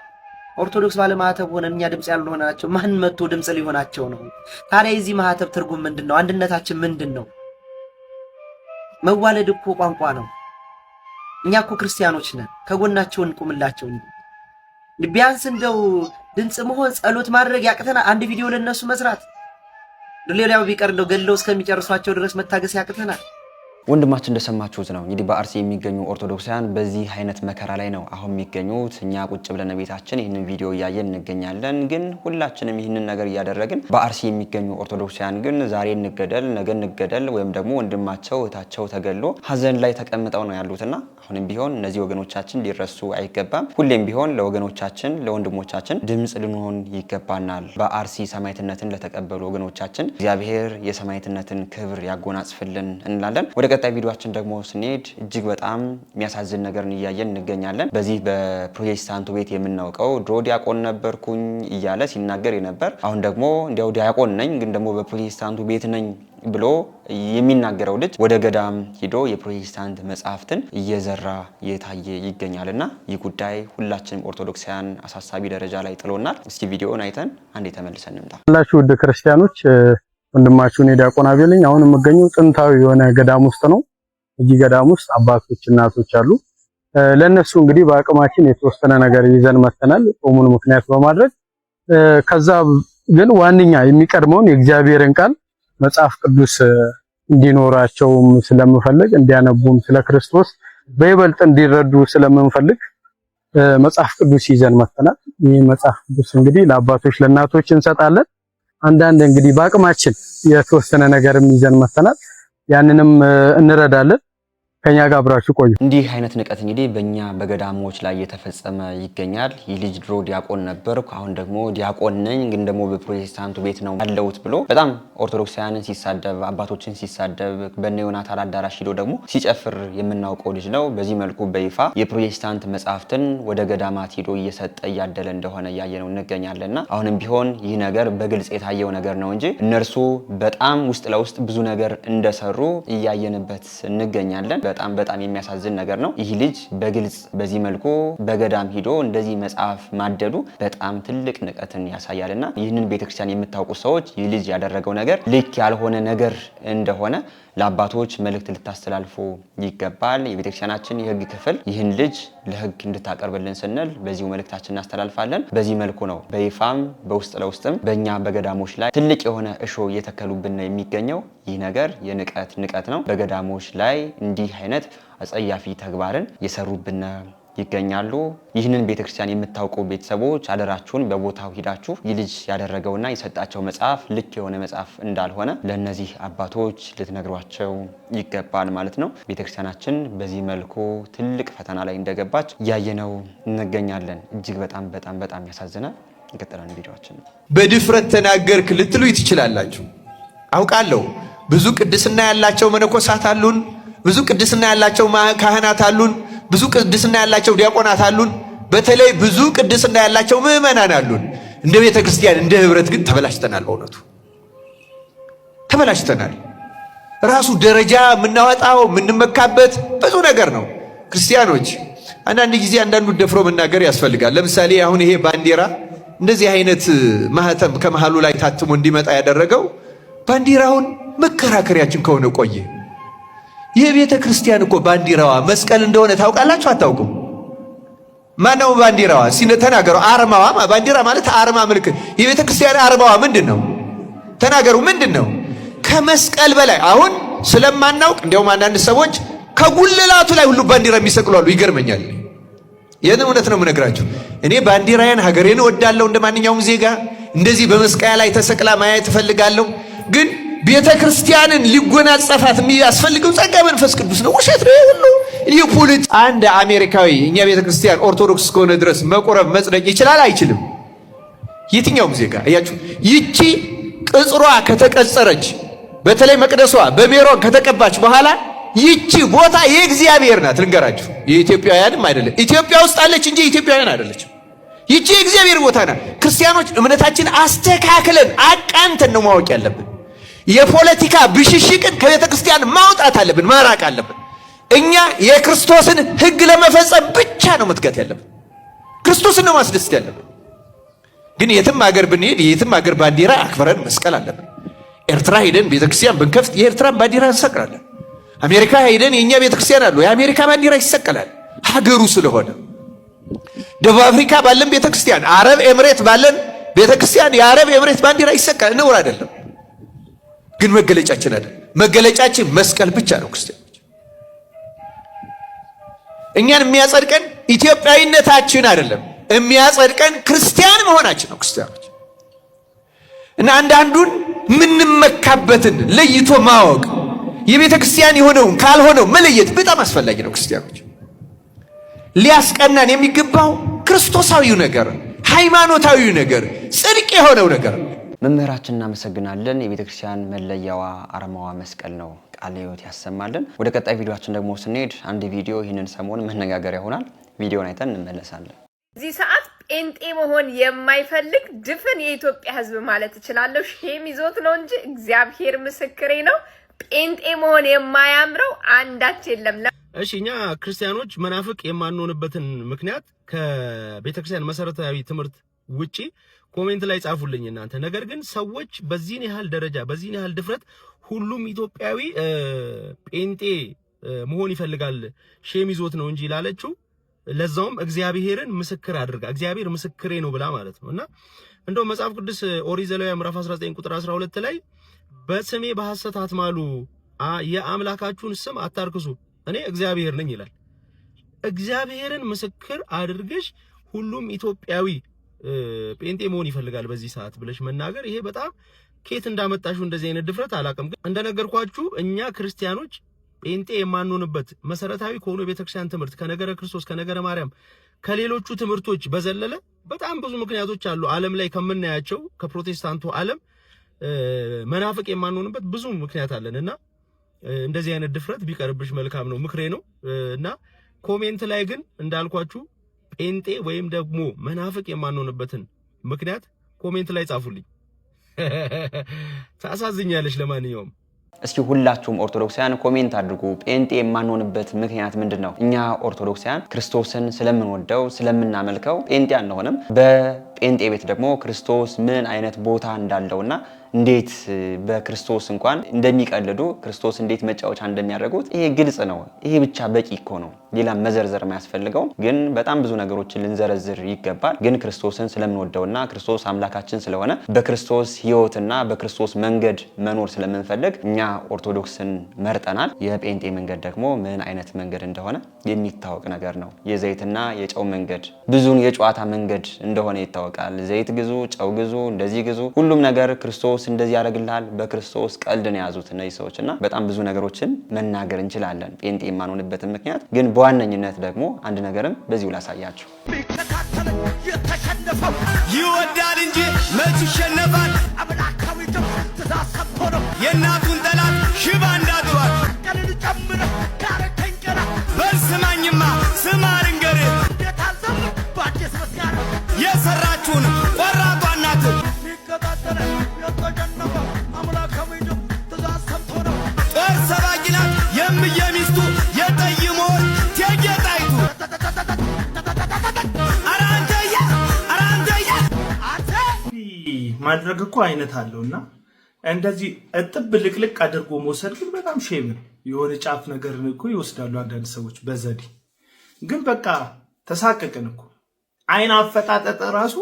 ኦርቶዶክስ ባለማህተብ ሆነን እኛ ድምፅ ያልሆናቸው ማን መጥቶ ድምፅ ሊሆናቸው ነው? ታዲያ የዚህ ማህተብ ትርጉም ምንድነው? አንድነታችን ምንድነው? መዋለድ እኮ ቋንቋ ነው። እኛ እኮ ክርስቲያኖች ነን። ከጎናቸው እንቁምላቸው። ቢያንስ እንደው ድምፅ መሆን ጸሎት ማድረግ ያቅተና አንድ ቪዲዮ ለነሱ መስራት፣ ሌላው ቢቀር እንደው ገለው እስከሚጨርሷቸው ድረስ መታገስ ያቅተናል። ወንድማችን እንደሰማችሁት ነው እንግዲህ በአርሲ የሚገኙ ኦርቶዶክሳውያን በዚህ አይነት መከራ ላይ ነው አሁን የሚገኙት። እኛ ቁጭ ብለን ቤታችን ይህንን ቪዲዮ እያየን እንገኛለን። ግን ሁላችንም ይህንን ነገር እያደረግን በአርሲ የሚገኙ ኦርቶዶክሳውያን ግን ዛሬ እንገደል ነገ እንገደል ወይም ደግሞ ወንድማቸው እህታቸው ተገሎ ሀዘን ላይ ተቀምጠው ነው ያሉትና አሁንም ቢሆን እነዚህ ወገኖቻችን ሊረሱ አይገባም። ሁሌም ቢሆን ለወገኖቻችን ለወንድሞቻችን ድምፅ ልንሆን ይገባናል። በአርሲ ሰማዕትነትን ለተቀበሉ ወገኖቻችን እግዚአብሔር የሰማዕትነትን ክብር ያጎናጽፍልን እንላለን። ወደ ቀጣይ ቪዲዮአችን ደግሞ ስንሄድ እጅግ በጣም የሚያሳዝን ነገርን እያየን እንገኛለን። በዚህ በፕሮቴስታንቱ ቤት የምናውቀው ድሮ ዲያቆን ነበርኩኝ እያለ ሲናገር የነበር አሁን ደግሞ እንዲያው ዲያቆን ነኝ ግን ደግሞ በፕሮቴስታንቱ ቤት ነኝ ብሎ የሚናገረው ልጅ ወደ ገዳም ሂዶ የፕሮቴስታንት መጽሐፍትን እየዘራ እየታየ ይገኛልና ይህ ጉዳይ ሁላችንም ኦርቶዶክሳውያን አሳሳቢ ደረጃ ላይ ጥሎናል። እስኪ ቪዲዮውን አይተን አንዴ ተመልሰን እንምጣ። ሁላችሁ ወደ ክርስቲያኖች ወንድማችሁ ነው ዲያቆን አቤል ነኝ። አሁን የምገኘው ጥንታዊ የሆነ ገዳም ውስጥ ነው። እዚህ ገዳም ውስጥ አባቶች እናቶች አሉ። ለነሱ እንግዲህ በአቅማችን የተወሰነ ነገር ይዘን መተናል ጾሙን ምክንያት በማድረግ ከዛ ግን ዋንኛ የሚቀድመውን የእግዚአብሔርን ቃል መጽሐፍ ቅዱስ እንዲኖራቸውም ስለምፈልግ እንዲያነቡም ስለ ክርስቶስ በይበልጥ እንዲረዱ ስለምንፈልግ መጽሐፍ ቅዱስ ይዘን መተናል። ይህ መጽሐፍ ቅዱስ እንግዲህ ለአባቶች ለእናቶች እንሰጣለን። አንዳንድ እንግዲህ በአቅማችን የተወሰነ ነገርም ይዘን መተናል። ያንንም እንረዳለን። ከኛ ጋር አብራችሁ ቆዩ። እንዲህ አይነት ንቀት እንግዲህ በእኛ በገዳሞች ላይ እየተፈጸመ ይገኛል። ይህ ልጅ ድሮ ዲያቆን ነበርኩ አሁን ደግሞ ዲያቆን ነኝ ግን ደግሞ በፕሮቴስታንቱ ቤት ነው ያለሁት ብሎ በጣም ኦርቶዶክሳውያንን ሲሳደብ አባቶችን ሲሳደብ በእነ ዮናታን አዳራሽ ሂዶ ደግሞ ሲጨፍር የምናውቀው ልጅ ነው። በዚህ መልኩ በይፋ የፕሮቴስታንት መጽሐፍትን ወደ ገዳማት ሂዶ እየሰጠ እያደለ እንደሆነ እያየነው እንገኛለንና አሁንም ቢሆን ይህ ነገር በግልጽ የታየው ነገር ነው እንጂ እነርሱ በጣም ውስጥ ለውስጥ ብዙ ነገር እንደሰሩ እያየንበት እንገኛለን። በጣም የሚያሳዝን ነገር ነው። ይህ ልጅ በግልጽ በዚህ መልኩ በገዳም ሂዶ እንደዚህ መጽሐፍ ማደዱ በጣም ትልቅ ንቀትን ያሳያልና ይህንን ቤተክርስቲያን የምታውቁ ሰዎች ይህ ልጅ ያደረገው ነገር ልክ ያልሆነ ነገር እንደሆነ ለአባቶች መልእክት ልታስተላልፉ ይገባል። የቤተክርስቲያናችን የሕግ ክፍል ይህን ልጅ ለሕግ እንድታቀርብልን ስንል በዚሁ መልእክታችን እናስተላልፋለን። በዚህ መልኩ ነው በይፋም በውስጥ ለውስጥም በእኛ በገዳሞች ላይ ትልቅ የሆነ እሾ እየተከሉብን የሚገኘው። ይህ ነገር ንቀት ነው። በገዳሞች ላይ እንዲህ አይነት አጸያፊ ተግባርን የሰሩብን ይገኛሉ። ይህንን ቤተክርስቲያን የምታውቁ ቤተሰቦች አደራችሁን በቦታው ሂዳችሁ ይህ ልጅ ያደረገውና የሰጣቸው መጽሐፍ ልክ የሆነ መጽሐፍ እንዳልሆነ ለነዚህ አባቶች ልትነግሯቸው ይገባል ማለት ነው። ቤተክርስቲያናችን በዚህ መልኩ ትልቅ ፈተና ላይ እንደገባች እያየነው እንገኛለን። እጅግ በጣም ያሳዝናል። እንቀጥላለን ቪዲዮአችን። በድፍረት ተናገርክ ልትሉ ትችላላችሁ። አውቃለሁ ብዙ ቅድስና ያላቸው መነኮሳት አሉን፣ ብዙ ቅድስና ያላቸው ካህናት አሉን፣ ብዙ ቅድስና ያላቸው ዲያቆናት አሉን። በተለይ ብዙ ቅድስና ያላቸው ምዕመናን አሉን። እንደ ቤተ ክርስቲያን እንደ ህብረት ግን ተበላሽተናል። በእውነቱ ተበላሽተናል። ራሱ ደረጃ የምናወጣው የምንመካበት ብዙ ነገር ነው። ክርስቲያኖች አንዳንድ ጊዜ አንዳንዱ ደፍሮ መናገር ያስፈልጋል። ለምሳሌ አሁን ይሄ ባንዲራ እንደዚህ አይነት ማህተም ከመሃሉ ላይ ታትሞ እንዲመጣ ያደረገው ባንዲራውን መከራከሪያችን ከሆነ ቆየ። የቤተ ክርስቲያን እኮ ባንዲራዋ መስቀል እንደሆነ ታውቃላችሁ አታውቁም? ማነው ባንዲራዋ? ተናገሩ። አርማዋ ባንዲራ ማለት አርማ ምልክት። የቤተ ክርስቲያን አርማዋ ምንድን ነው? ተናገሩ። ምንድን ነው? ከመስቀል በላይ አሁን ስለማናውቅ እንዲያውም አንዳንድ ሰዎች ከጉልላቱ ላይ ሁሉ ባንዲራ የሚሰቅሉ አሉ። ይገርመኛል። ይህን እውነት ነው የምነግራችሁ። እኔ ባንዲራዬን ሀገሬን እወዳለሁ እንደ ማንኛውም ዜጋ። እንደዚህ በመስቀያ ላይ ተሰቅላ ማየት እፈልጋለሁ። ግን ቤተ ክርስቲያንን ሊጎናጸፋት የሚያስፈልገው ጸጋ መንፈስ ቅዱስ ነው። ውሸት ነው ሁሉ። ይሁን አንድ አሜሪካዊ እኛ ቤተ ክርስቲያን ኦርቶዶክስ ከሆነ ድረስ መቆረብ መጽደቅ ይችላል አይችልም? የትኛውም ዜጋ አያችሁ። ይቺ ቅጽሯ ከተቀጸረች በተለይ መቅደሷ በሜሮን ከተቀባች በኋላ ይቺ ቦታ የእግዚአብሔር ናት። ልንገራችሁ፣ የኢትዮጵያውያንም አይደለም። ኢትዮጵያ ውስጥ አለች እንጂ ኢትዮጵያውያን አይደለችም። ይቺ የእግዚአብሔር ቦታ ናት። ክርስቲያኖች እምነታችን አስተካክለን አቃንተን ነው ማወቅ ያለብን። የፖለቲካ ብሽሽቅን ከቤተ ክርስቲያን ማውጣት አለብን፣ ማራቅ አለብን። እኛ የክርስቶስን ሕግ ለመፈጸም ብቻ ነው መትጋት ያለብን። ክርስቶስን ነው ማስደሰት ያለብን። ግን የትም ሀገር ብንሄድ የትም ሀገር ባንዲራ አክብረን መስቀል አለብን። ኤርትራ ሄደን ቤተክርስቲያን ብንከፍት የኤርትራን ባንዲራ እንሰቅላለን። አሜሪካ ሄደን የኛ ቤተክርስቲያን አሉ፣ የአሜሪካ ባንዲራ ይሰቀላል ሀገሩ ስለሆነ። ደቡብ አፍሪካ ባለን ቤተክርስቲያን፣ አረብ ኤምሬት ባለን ቤተክርስቲያን የአረብ ኤምሬት ባንዲራ ይሰቀላል። ነውር አይደለም፣ ግን መገለጫችን አይደለም። መገለጫችን መስቀል ብቻ ነው። ክርስቲያኖች እኛን የሚያጸድቀን ኢትዮጵያዊነታችን አይደለም፣ የሚያጸድቀን ክርስቲያን መሆናችን ነው። ክርስቲያኖች እና አንዳንዱን ምንመካበትን ለይቶ ማወቅ የቤተ ክርስቲያን የሆነውን ካልሆነው መለየት በጣም አስፈላጊ ነው። ክርስቲያኖች ሊያስቀናን የሚገባው ክርስቶሳዊው ነገር፣ ሃይማኖታዊው ነገር፣ ጽድቅ የሆነው ነገር። መምህራችን እናመሰግናለን። የቤተ ክርስቲያን መለያዋ አርማዋ መስቀል ነው። ቃለ ሕይወት ያሰማልን። ወደ ቀጣይ ቪዲዮአችን ደግሞ ስንሄድ አንድ ቪዲዮ ይህንን ሰሞን መነጋገሪያ ይሆናል። ቪዲዮን አይተን እንመለሳለን። እዚህ ሰዓት ጴንጤ መሆን የማይፈልግ ድፍን የኢትዮጵያ ሕዝብ ማለት እችላለሁ ሼም ይዞት ነው እንጂ እግዚአብሔር ምስክሬ ነው። ጴንጤ መሆን የማያምረው አንዳች የለም። እሺ እኛ ክርስቲያኖች መናፍቅ የማንሆንበትን ምክንያት ከቤተክርስቲያን መሰረታዊ ትምህርት ውጪ ኮሜንት ላይ ጻፉልኝ እናንተ። ነገር ግን ሰዎች በዚህን ያህል ደረጃ በዚህን ያህል ድፍረት ሁሉም ኢትዮጵያዊ ጴንጤ መሆን ይፈልጋል ሼም ይዞት ነው እንጂ ላለችው ለዛውም እግዚአብሔርን ምስክር አድርጋ እግዚአብሔር ምስክሬ ነው ብላ ማለት ነው። እና እንደው መጽሐፍ ቅዱስ ኦሪት ዘሌዋውያን ምዕራፍ 19 ቁጥር 12 ላይ በስሜ በሐሰት አትማሉ፣ የአምላካችሁን ስም አታርክሱ፣ እኔ እግዚአብሔር ነኝ ይላል። እግዚአብሔርን ምስክር አድርገሽ ሁሉም ኢትዮጵያዊ ጴንጤ መሆን ይፈልጋል በዚህ ሰዓት ብለሽ መናገር፣ ይሄ በጣም ኬት እንዳመጣሽው እንደዚህ አይነት ድፍረት አላውቅም። ግን እንደነገርኳችሁ እኛ ክርስቲያኖች ጴንጤ የማንሆንበት መሰረታዊ ከሆኑ የቤተክርስቲያን ትምህርት ከነገረ ክርስቶስ ከነገረ ማርያም ከሌሎቹ ትምህርቶች በዘለለ በጣም ብዙ ምክንያቶች አሉ። ዓለም ላይ ከምናያቸው ከፕሮቴስታንቱ ዓለም መናፍቅ የማንሆንበት ብዙ ምክንያት አለንና እንደዚህ አይነት ድፍረት ቢቀርብሽ መልካም ነው፣ ምክሬ ነው። እና ኮሜንት ላይ ግን እንዳልኳችሁ ጴንጤ ወይም ደግሞ መናፍቅ የማንሆንበትን ምክንያት ኮሜንት ላይ ጻፉልኝ። ታሳዝኛለሽ። ለማንኛውም እስኪ ሁላችሁም ኦርቶዶክሳውያን ኮሜንት አድርጉ። ጴንጤ የማንሆንበት ምክንያት ምንድነው? እኛ ኦርቶዶክሳውያን ክርስቶስን ስለምንወደው ስለምናመልከው ጴንጤ አንሆንም። በጴንጤ ቤት ደግሞ ክርስቶስ ምን አይነት ቦታ እንዳለውና እንዴት በክርስቶስ እንኳን እንደሚቀልዱ ክርስቶስ እንዴት መጫወቻ እንደሚያደርጉት ይሄ ግልጽ ነው። ይሄ ብቻ በቂ እኮ ነው። ሌላ መዘርዘር የማያስፈልገው። ግን በጣም ብዙ ነገሮችን ልንዘረዝር ይገባል። ግን ክርስቶስን ስለምንወደውና ክርስቶስ አምላካችን ስለሆነ በክርስቶስ ሕይወትና በክርስቶስ መንገድ መኖር ስለምንፈልግ እኛ ኦርቶዶክስን መርጠናል። የጴንጤ መንገድ ደግሞ ምን አይነት መንገድ እንደሆነ የሚታወቅ ነገር ነው። የዘይትና የጨው መንገድ ብዙን የጨዋታ መንገድ እንደሆነ ይታወቃል። ዘይት ግዙ፣ ጨው ግዙ፣ እንደዚህ ግዙ፣ ሁሉም ነገር ክርስቶስ እንደዚህ ያደርግልሃል። በክርስቶስ ቀልድን የያዙት እነዚህ ሰዎችና በጣም ብዙ ነገሮችን መናገር እንችላለን ጴንጤ የማንሆንበትን ምክንያት። ግን በዋነኝነት ደግሞ አንድ ነገርም በዚሁ ላሳያችሁ። ይወዳል እንጂ መች ይሸነፋል። አምላካዊ ትእዛዝ ሰጥቶ ነው የእናቱን ጠላት ሽባ እንዳድሯል። ቀልን ጨምረ ካረከኝ ቀና በስማኝማ ስማ ልንገርህ በአዲስ መስጋና የሰራችሁን ቆራጧ እናት ሚከታተለ የተሸነፈ አምላካዊ ትእዛዝ ሰጥቶ ነው። ጦር ሰባቂ ናት የምየ ሚስቱ የጠይሞች እቴጌ ጣይቱ። ማድረግ እኮ አይነት አለውና እንደዚህ እጥብ ልቅልቅ አድርጎ መውሰድ ግን በጣም ሼም ነው። የሆነ ጫፍ ነገር እኮ ይወስዳሉ አንዳንድ ሰዎች በዘዴ። ግን በቃ ተሳቀቅን እኮ። አይን አፈጣጠጥ ራሱ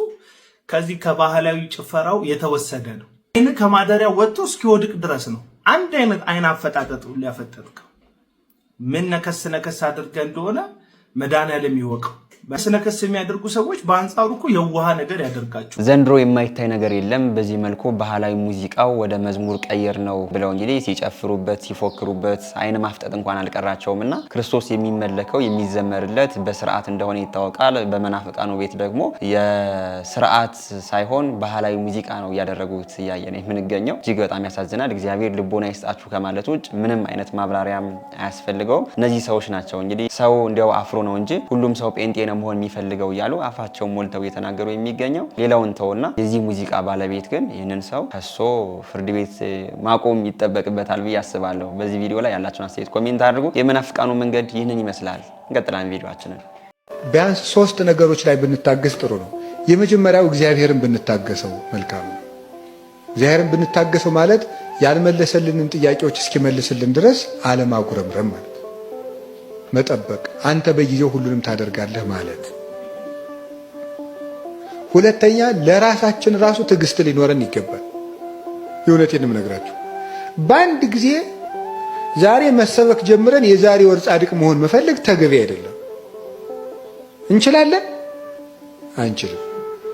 ከዚህ ከባህላዊ ጭፈራው የተወሰደ ነው። አይን ከማደሪያ ወጥቶ እስኪወድቅ ድረስ ነው አንድ አይነት አይን አፈጣጠጥ ሊያፈጠጥከው። ምን ነከስ ነከስ አድርገ እንደሆነ መድኃኒዓለም ይወቀው። በስነከስ የሚያደርጉ ሰዎች በአንጻሩ እኮ የዋሃ ነገር ያደርጋቸው። ዘንድሮ የማይታይ ነገር የለም። በዚህ መልኩ ባህላዊ ሙዚቃው ወደ መዝሙር ቀየር ነው ብለው እንግዲህ ሲጨፍሩበት ሲፎክሩበት አይን ማፍጠጥ እንኳን አልቀራቸውምና ክርስቶስ የሚመለከው የሚዘመርለት በስርዓት እንደሆነ ይታወቃል። በመናፍቃኑ ቤት ደግሞ የስርዓት ሳይሆን ባህላዊ ሙዚቃ ነው እያደረጉት እያየን የምንገኘው። እጅግ በጣም ያሳዝናል። እግዚአብሔር ልቦና ይስጣችሁ ከማለት ውጭ ምንም አይነት ማብራሪያም አያስፈልገውም። እነዚህ ሰዎች ናቸው እንግዲህ ሰው እንዲያው አፍሮ ነው እንጂ ሁሉም ሰው ጴንጤ ነው መሆን የሚፈልገው እያሉ አፋቸውን ሞልተው እየተናገሩ የሚገኘው። ሌላውን ተውና የዚህ ሙዚቃ ባለቤት ግን ይህንን ሰው ከሶ ፍርድ ቤት ማቆም ይጠበቅበታል ብዬ አስባለሁ። በዚህ ቪዲዮ ላይ ያላችሁን አስተያየት ኮሜንት አድርጉ። የመናፍቃኑ መንገድ ይህንን ይመስላል። እንቀጥላለን ቪዲዮአችንን። ቢያንስ 3 ነገሮች ላይ ብንታገስ ጥሩ ነው። የመጀመሪያው እግዚአብሔርን ብንታገሰው መልካም ነው። እግዚአብሔርን ብንታገሰው ማለት ያልመለሰልንን ጥያቄዎች እስኪመልስልን ድረስ አለማጉረምረም ማለት መጠበቅ፣ አንተ በጊዜው ሁሉንም ታደርጋለህ ማለት። ሁለተኛ ለራሳችን ራሱ ትዕግስት ሊኖረን ይገባል። የእውነቴን እነግራችሁ በአንድ ጊዜ ዛሬ መሰበክ ጀምረን የዛሬ ወር ጻድቅ መሆን መፈለግ ተገቢ አይደለም። እንችላለን? አንችልም።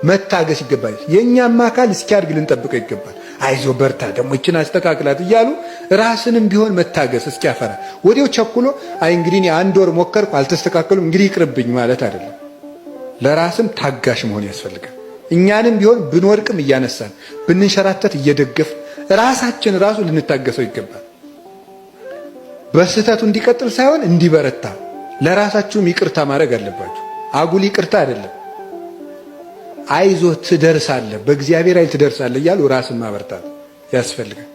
መታገስ ይገባል። የኛም አካል እስኪያድግ ልንጠብቀው ይገባል። አይዞ በርታ፣ ደግሞ እችን አስተካክላት እያሉ ራስንም ቢሆን መታገስ እስኪያፈራ ወዲያው ቸኩሎ አይ እንግዲህ እኔ 1 ወር ሞከርኩ አልተስተካከሉም እንግዲህ ይቅርብኝ ማለት አይደለም። ለራስም ታጋሽ መሆን ያስፈልጋል። እኛንም ቢሆን ብንወድቅም እያነሳን ብንንሸራተት እየደገፍ ራሳችን ራሱ ልንታገሰው ይገባል። በስህተቱ እንዲቀጥል ሳይሆን እንዲበረታ ለራሳችሁም ይቅርታ ማድረግ አለባችሁ። አጉል ይቅርታ አይደለም። አይዞ ትደርሳለህ፣ በእግዚአብሔር ኃይል ትደርሳለህ እያሉ ራስን ማበርታት ያስፈልጋል።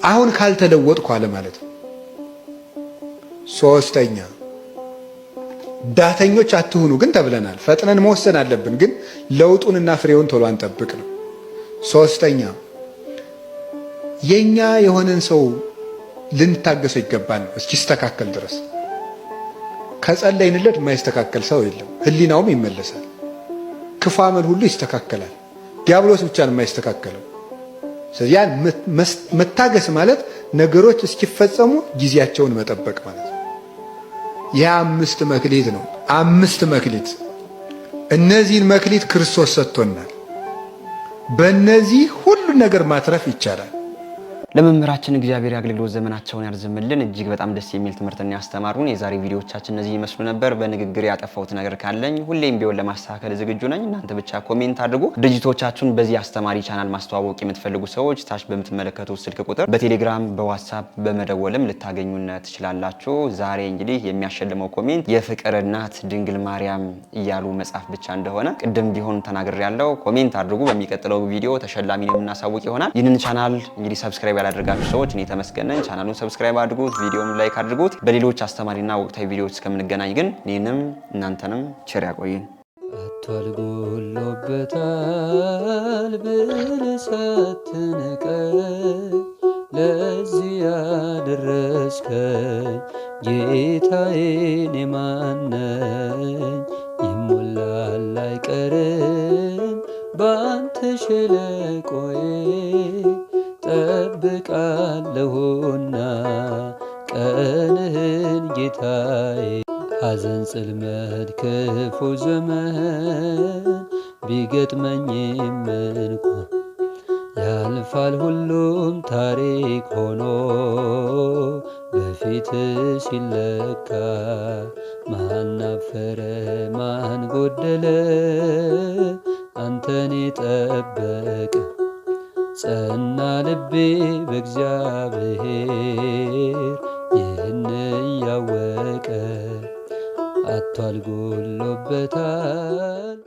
አሁን ካልተለወጥኩ አለ ማለት ነው። 3ኛ ዳተኞች አትሁኑ ግን ተብለናል። ፈጥነን መወሰን አለብን፣ ግን ለውጡንና ፍሬውን ቶሎ አንጠብቅ ነው። 3ኛ የኛ የሆነን ሰው ልንታገሰው ይገባል እስኪስተካከል ድረስ። ከጸለይንለት የማይስተካከል ሰው የለም። ህሊናውም ይመለሳል። ክፉ አመል ሁሉ ይስተካከላል። ዲያብሎስ ብቻ ነው የማይስተካከለው። ስለዚህ ያን መታገስ ማለት ነገሮች እስኪፈጸሙ ጊዜያቸውን መጠበቅ ማለት ነው። የ5 መክሊት ነው። 5 መክሊት። እነዚህን መክሊት ክርስቶስ ሰጥቶናል። በእነዚህ ሁሉ ነገር ማትረፍ ይቻላል። ለመምህራችን እግዚአብሔር የአገልግሎት ዘመናቸውን ያርዝምልን። እጅግ በጣም ደስ የሚል ትምህርትን ያስተማሩን። የዛሬ ቪዲዮዎቻችን እነዚህ ይመስሉ ነበር። በንግግር ያጠፋሁት ነገር ካለኝ ሁሌም ቢሆን ለማስተካከል ዝግጁ ነኝ። እናንተ ብቻ ኮሜንት አድርጉ። ድርጅቶቻችሁን በዚህ አስተማሪ ቻናል ማስተዋወቅ የምትፈልጉ ሰዎች ታች በምትመለከቱት ስልክ ቁጥር በቴሌግራም በዋትስአፕ በመደወልም ልታገኙን ትችላላችሁ። ዛሬ እንግዲህ የሚያሸልመው ኮሜንት የፍቅር እናት ድንግል ማርያም እያሉ መጻፍ ብቻ እንደሆነ ቅድም ቢሆን ተናግሬያለሁ። ኮሜንት አድርጉ። በሚቀጥለው ቪዲዮ ተሸላሚ ነው የምናሳውቅ ይሆናል። ይህንን ቻናል እንግዲህ ሰብስክራይብ ያላደረጋችሁ ሰዎች እኔ ተመስገን ነኝ። ቻናሉን ሰብስክራይብ አድርጉት፣ ቪዲዮውን ላይክ አድርጉት። በሌሎች አስተማሪና ወቅታዊ ቪዲዮዎች እስከምንገናኝ ግን እኔንም እናንተንም ቸር ያቆየን። አቷል ጎሎበታል ብለህ ሳትንቀኝ ለዚህ ያደረስከኝ ጌታዬ እኔ ማን ነኝ? ይሞላል አይቀርም ባንተ ሸለቆዬ ጠብቃለሁና ቀንህን ጌታዬ። ሐዘን ጽልመት ክፉ ዘመን ቢገጥመኝም እንኳን ያልፋል ሁሉም ታሪክ ሆኖ በፊት ሲለካ ማን አፈረ ማን ጎደለ አንተን የጠበቀ ጸና ልቤ በእግዚአብሔር ይህን እያወቀ አቷል ጎሎበታል